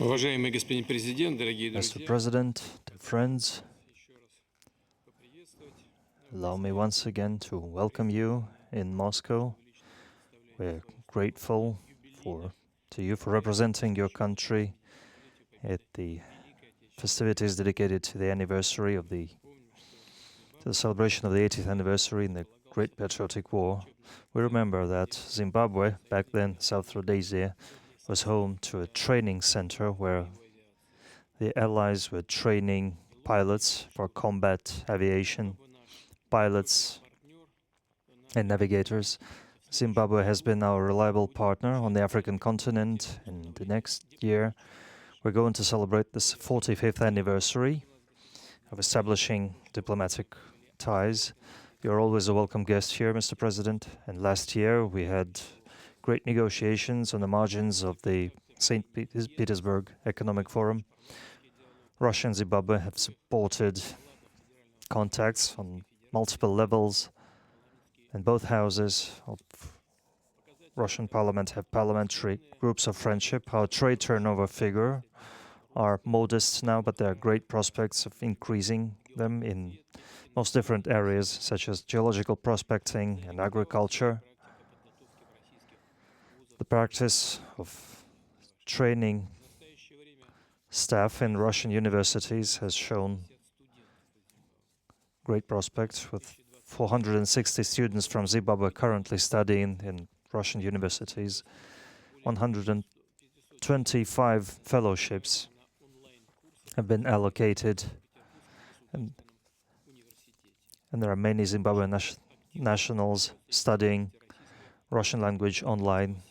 Уважаемый господин президент, дорогие Mr. друзья, President, dear friends, allow me once again to welcome you in Moscow. We're grateful to you for representing your country at the festivities dedicated to the anniversary of the celebration of the 80th anniversary in the Great Patriotic War. We remember that Zimbabwe, back then South Rhodesia, was home to a training center where the Allies were training pilots for combat aviation, pilots and navigators. Zimbabwe has been our reliable partner on the African continent, and the next year we're going to celebrate this 45th anniversary of establishing diplomatic ties. You're always a welcome guest here, Mr. President, and last year we had great negotiations on the margins of the St. Petersburg Economic Forum. Russia and Zimbabwe have supported contacts on multiple levels, and both houses of Russian parliament have parliamentary groups of friendship. Our trade turnover figure are modest now, but there are great prospects of increasing them in most different areas, such as geological prospecting and agriculture. The practice of training staff in Russian universities has shown great prospects, with 460 students from Zimbabwe currently studying in Russian universities. 125 fellowships have been allocated, and there are many Zimbabwean nationals studying Russian language online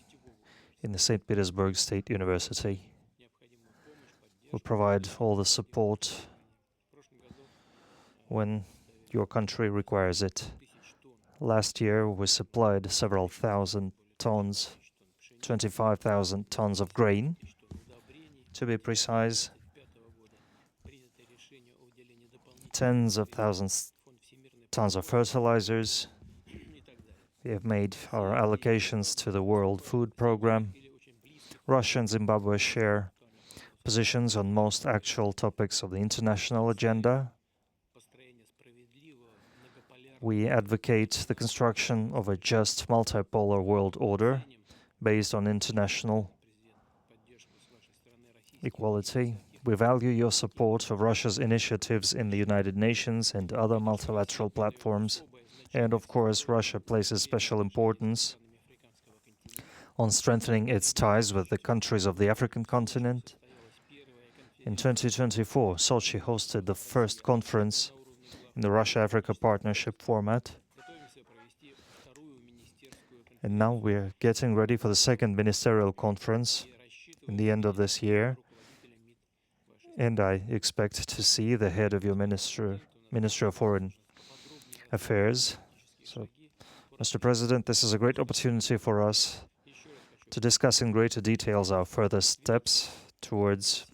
in the St. Petersburg State University. We provide all the support when your country requires it. Last year we supplied several thousand tons, 25,000 tons of grain, to be precise, tens of thousands tons of fertilizers. We have made our allocations to the World Food Programme. Russia and Zimbabwe share positions on most actual topics of the international agenda. We advocate the construction of a just multipolar world order based on international equality. We value your support of Russia's initiatives in the United Nations and other multilateral platforms. And of course, Russia places special importance on strengthening its ties with the countries of the African continent. In 2024, Sochi hosted the first conference in the Russia-Africa Partnership format. And now we're getting ready for the second ministerial conference in the end of this year. And I expect to see the head of your Ministry of Foreign Affairs. So, Mr. President, this is a great opportunity for us to discuss in greater details our further steps towards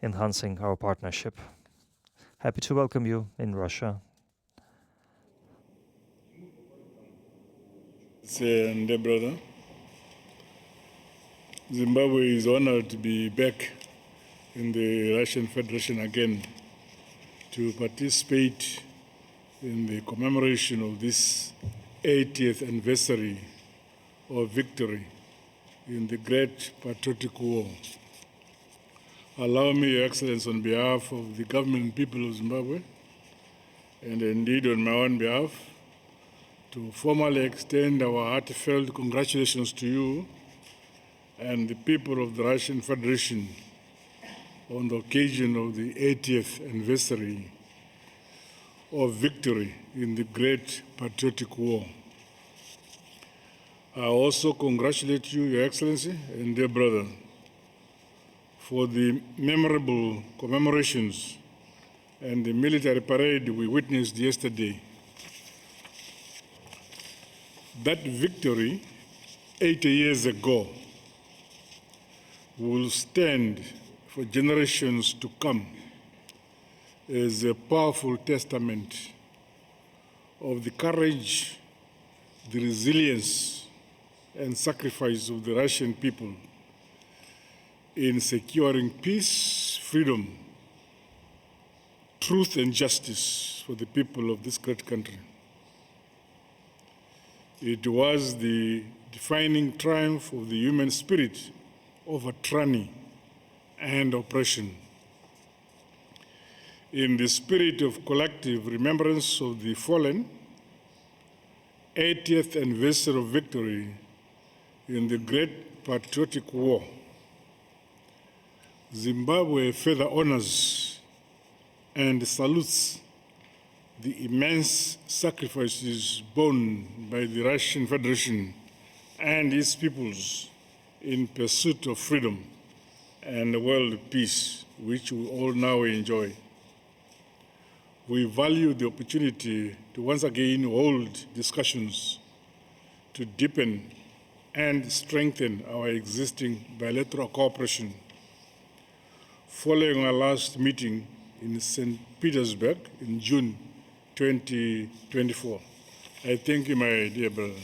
enhancing our partnership. Happy to welcome you in Russia. Dear brother, Zimbabwe is honored to be back in the Russian Federation again to participate in the commemoration of this 80th anniversary of victory in the Great Patriotic War. Allow me, Your Excellency, on behalf of the government and people of Zimbabwe, and indeed on my own behalf, to formally extend our heartfelt congratulations to you and the people of the Russian Federation on the occasion of the 80th anniversary of victory in the Great Patriotic War. I also congratulate you, Your Excellency, and dear brother, for the memorable commemorations and the military parade we witnessed yesterday. That victory 80 years ago will stand for generations to come as a powerful testament of the courage, the resilience, and sacrifice of the Russian people in securing peace, freedom, truth, and justice for the people of this great country. It was the defining triumph of the human spirit over tyranny and oppression. In the spirit of collective remembrance of the fallen, 80th anniversary of victory in the Great Patriotic War, Zimbabwe further honors and salutes the immense sacrifices borne by the Russian Federation and its peoples in pursuit of freedom and world peace, which we all now enjoy. We value the opportunity to once again hold discussions to deepen and strengthen our existing bilateral cooperation. Following our last meeting in St. Petersburg in June 2024. I thank you, my dear brother.